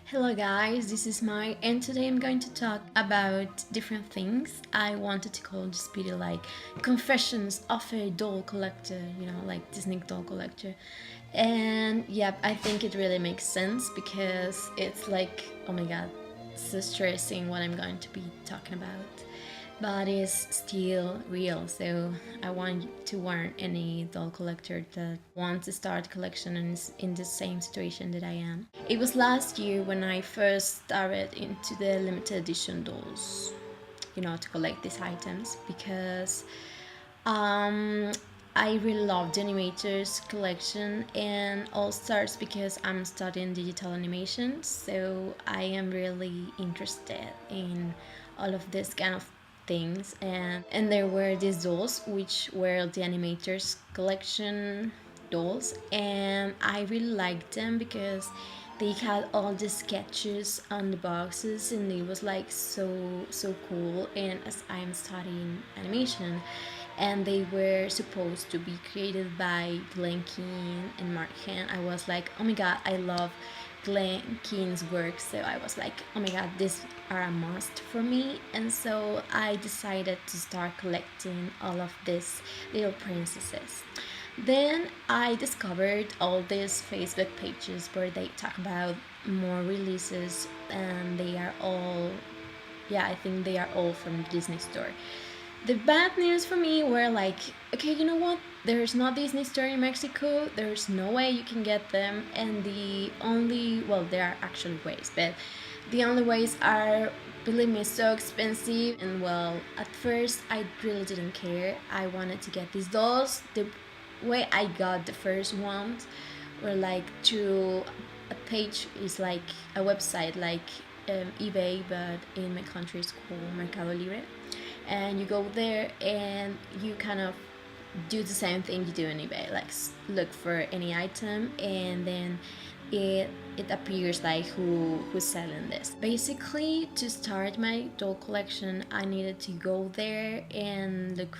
Hello guys, this is Mai and today I'm going to talk about different things. I wanted to call this video like confessions of a doll collector, like Disney doll collector. And yep, I think it really makes sense because it's like, oh my god, so stressing what I'm going to be talking about, but it's still real. So I want to warn any doll collector that wants to start collection and is in the same situation that I am. It was last year when I first started into the limited edition dolls, to collect these items because um, I really love the animators collection and all stars because I'm studying digital animation, so I am really interested in all of this kind of things. And there were these dolls which were the animators collection dolls, and I really liked them because they had all the sketches on the boxes and it was like so cool. And as I'm studying animation, and they were supposed to be created by Glen Keane and Mark Hand, I was like, oh my god, I love Glen Keane's work. So I was like, oh my god, these are a must for me. And so I decided to start collecting all of these little princesses. Then I discovered all these Facebook pages where they talk about more releases, and they are all, yeah, I think they are all from Disney Store. The bad news for me were like, okay, you know what? There's not Disney Store in Mexico. There's no way you can get them, and the only, well, there are actually ways, but the only ways are, believe me, so expensive. And well, at first I really didn't care. I wanted to get these dolls. The way I got the first ones were like through a page, is like a website like eBay, but in my country it's called Mercado Libre. And you go there and you kind of do the same thing you do in eBay, like look for any item, and then it appears like who's selling this. Basically, to start my doll collection, I needed to go there and look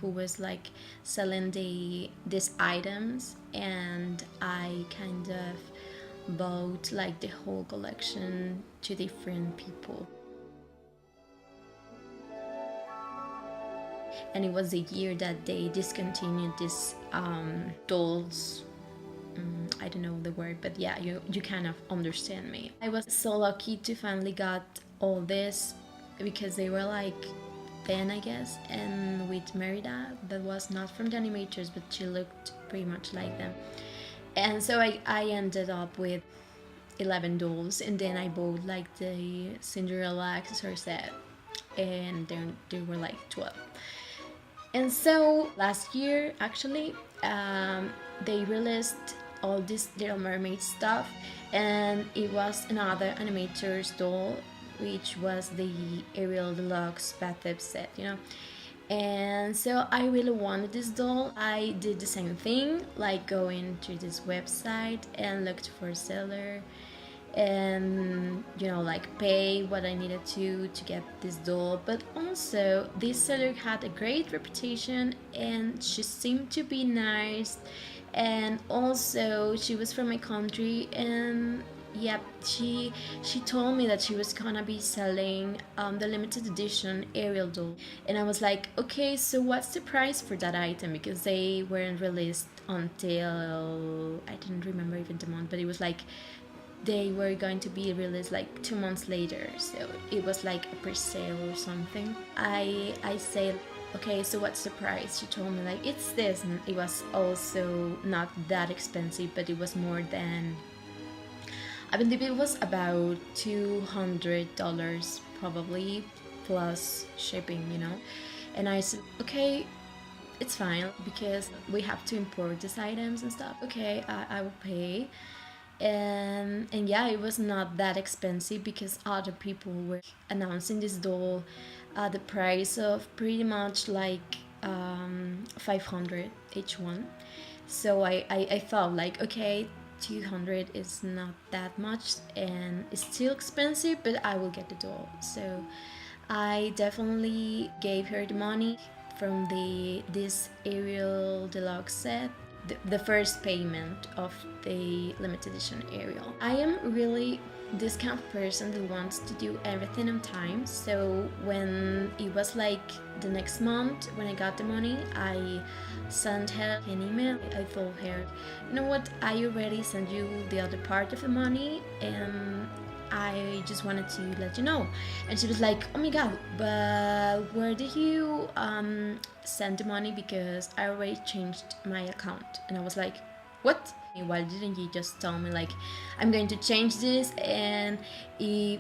who was like selling these items, and I kind of bought like the whole collection to different people. And it was the year that they discontinued this dolls. I don't know the word, but yeah, you kind of understand me. I was so lucky to finally got all this because they were like 10, I guess, and with Merida, that was not from the animators, but she looked pretty much like them. And so I ended up with 11 dolls, and then I bought like the Cinderella accessory set, and then there were like 12. And so last year, actually, they released all this Little Mermaid stuff, and it was another animator's doll, which was the Ariel Deluxe bathtub set. And so I really wanted this doll. I did the same thing, like going to this website and looked for a seller, and like pay what I needed to get this doll. But also this seller had a great reputation and she seemed to be nice, and also she was from my country. And yep, she told me that she was gonna be selling the limited edition Ariel doll, and I was like, okay, so what's the price for that item? Because they weren't released until, I didn't remember even the month, but it was like they were going to be released like 2 months later, so it was like a pre-sale or something. I said, okay, so what's the price? She told me like it's this, and it was also not that expensive, but it was more than, I believe it was about $200 probably, plus shipping. And I said, okay, it's fine because we have to import these items and stuff. Okay, I will pay. And yeah, it was not that expensive because other people were announcing this doll at the price of pretty much like 500 each one. So I thought like, okay, 200 is not that much and it's still expensive, but I will get the doll. So I definitely gave her the money from this Ariel Deluxe set, the first payment of the limited edition Ariel. I am really this kind of person that wants to do everything on time. So when it was like the next month when I got the money, I sent her an email. I told her, you know what, I already sent you the other part of the money, and I just wanted to let you know. And she was like, oh my god, but where did you send the money, because I already changed my account. And I was like, what? Why didn't you just tell me, like, I'm going to change this, and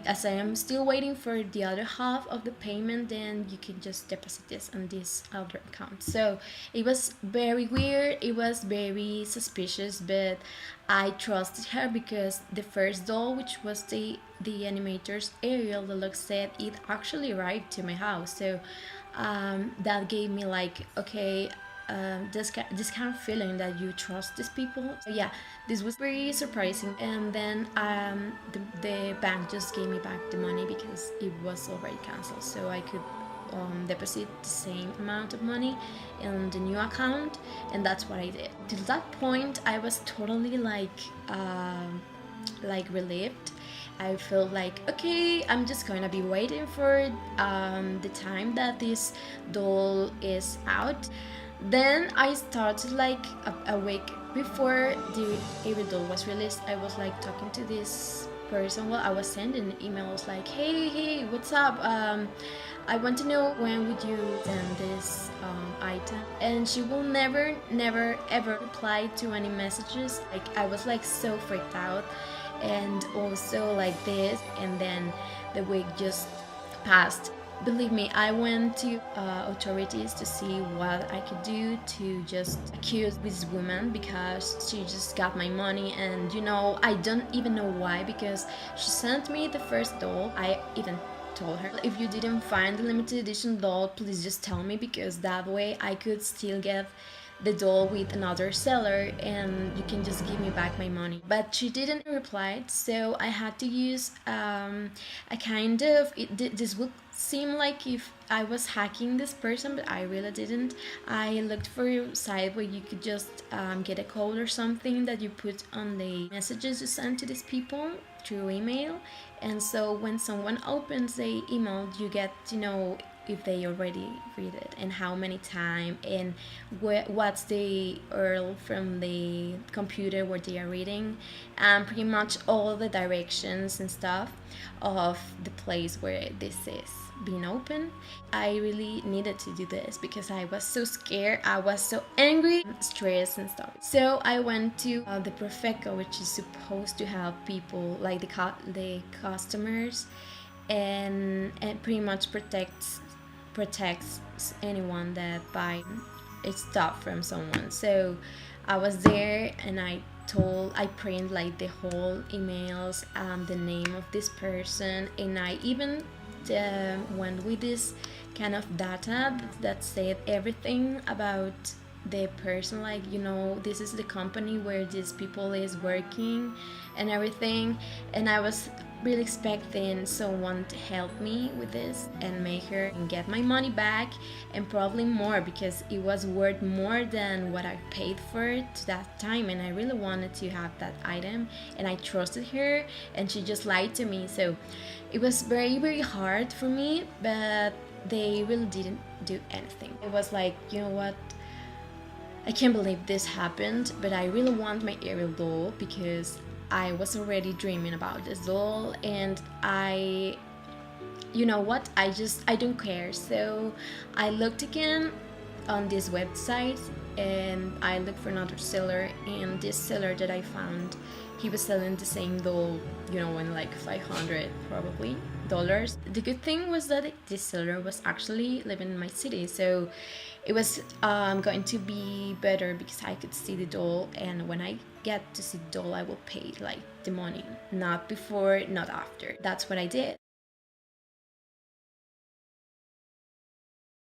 as I am still waiting for the other half of the payment, then you can just deposit this on this other account. So it was very weird, it was very suspicious, but I trusted her because the first doll, which was the animator's Ariel Deluxe set, it actually arrived to my house. So that gave me like, okay, this kind of feeling that you trust these people. So yeah, this was very surprising. And then the bank just gave me back the money because it was already canceled, so I could deposit the same amount of money in the new account, and that's what I did. To that point, I was totally like relieved. I felt like, okay, I'm just gonna be waiting for the time that this doll is out. Then I started like a week before the Ariel doll was released. I was like talking to this person. Well, I was sending emails like, hey, what's up? I want to know when would you send this item. And she will never ever reply to any messages. Like, I was like so freaked out, and also like this. And then the week just passed. Believe me, I went to authorities to see what I could do to just accuse this woman, because she just got my money. And you know, I don't even know why, because she sent me the first doll. I even told her, if you didn't find the limited edition doll, please just tell me, because that way I could still get the doll with another seller and you can just give me back my money. But she didn't reply, so I had to use a kind of this would seem like if I was hacking this person, but I really didn't. I looked for a site where you could just get a code or something that you put on the messages you send to these people through email, and so when someone opens the email, you get to know if they already read it and how many time, and what's the URL from the computer where they are reading, and pretty much all the directions and stuff of the place where this is being open. I really needed to do this because I was so scared, I was so angry, stressed and stuff. So I went to the Profeco, which is supposed to help people like the customers, and pretty much protects anyone that buy stuff from someone. So I was there and I print like the whole emails, the name of this person, and I even went with this kind of data that said everything about the person, like, you know, this is the company where these people is working and everything. And I was really expecting someone to help me with this and make her and get my money back, and probably more, because it was worth more than what I paid for it to that time, and I really wanted to have that item, and I trusted her, and she just lied to me. So it was very hard for me, but they really didn't do anything. It was like, you know what, I can't believe this happened, but I really want my Ariel doll, because I was already dreaming about this doll, and you know what, I don't care. So I looked again on this website, and I looked for another seller, and this seller that I found, he was selling the same doll, you know, in like $500 probably dollars. The good thing was that this seller was actually living in my city, so it was going to be better because I could see the doll, and when I get to see the doll, I will pay like the money, not before, not after. That's what I did.